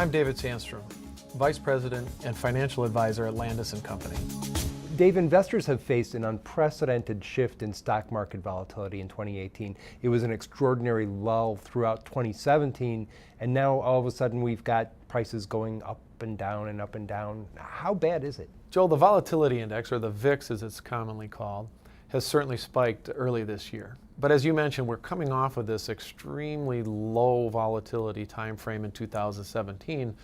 I'm David Sandstrom, Vice President and Financial Advisor at Landaas Company. Dave, investors have faced an unprecedented shift in stock market volatility in 2018. It was an extraordinary lull throughout 2017, and now all of a sudden we've got prices going up and down and up and down. How bad is it? Joel, the volatility index, or the VIX as it's commonly called, has certainly spiked early this year. But as you mentioned, we're coming off of this extremely low volatility time frame in 2017.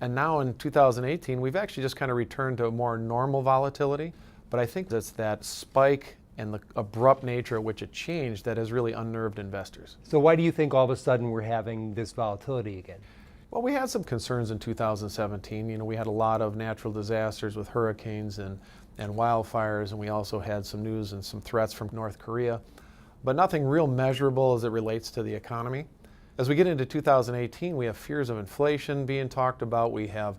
And now in 2018, we've actually just kind of returned to a more normal volatility. But I think that's that spike and the abrupt nature at which it changed that has really unnerved investors. So why do you think all of a sudden we're having this volatility again? Well, we had some concerns in 2017. We had a lot of natural disasters with hurricanes and wildfires, and we also had some news and some threats from North Korea, but nothing real measurable as it relates to the economy. As we get into 2018, we have fears of inflation being talked about. We have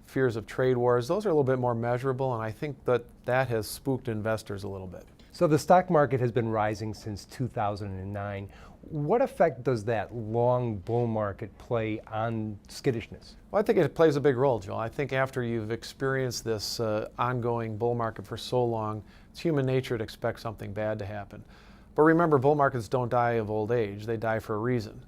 fears of trade wars. Those are a little bit more measurable, and I think that has spooked investors a little bit. So the stock market has been rising since 2009. What effect does that long bull market play on skittishness? Well, I think it plays a big role, Joel. I think after you've experienced this ongoing bull market for so long, it's human nature to expect something bad to happen. But remember, bull markets don't die of old age. They die for a reason.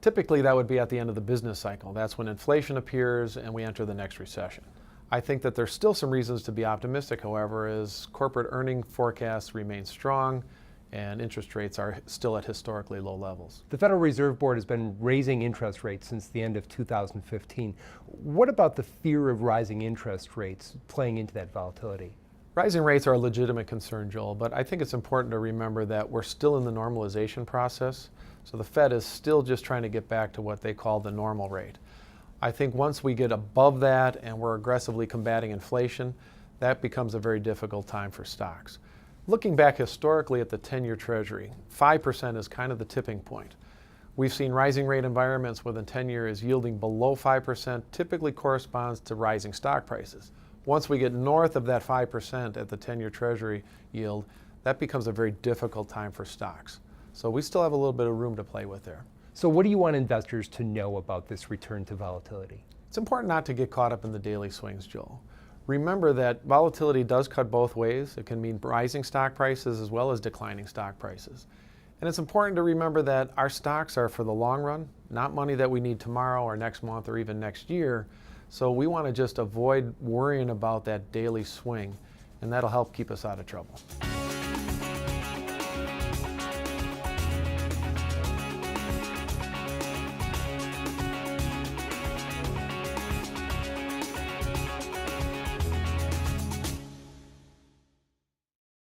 Typically, that would be at the end of the business cycle. That's when inflation appears and we enter the next recession. I think that there's still some reasons to be optimistic, however, as corporate earning forecasts remain strong and interest rates are still at historically low levels. The Federal Reserve Board has been raising interest rates since the end of 2015. What about the fear of rising interest rates playing into that volatility? Rising rates are a legitimate concern, Joel, but I think it's important to remember that we're still in the normalization process. So the Fed is still just trying to get back to what they call the normal rate. I think once we get above that and we're aggressively combating inflation, that becomes a very difficult time for stocks. Looking back historically at the 10-year Treasury, 5% is kind of the tipping point. We've seen rising rate environments where the 10-year is yielding below 5%, typically corresponds to rising stock prices. Once we get north of that 5% at the 10-year Treasury yield, that becomes a very difficult time for stocks. So we still have a little bit of room to play with there. So what do you want investors to know about this return to volatility? It's important not to get caught up in the daily swings, Joel. Remember that volatility does cut both ways. It can mean rising stock prices as well as declining stock prices. And it's important to remember that our stocks are for the long run, not money that we need tomorrow or next month or even next year. So we want to just avoid worrying about that daily swing, and that'll help keep us out of trouble.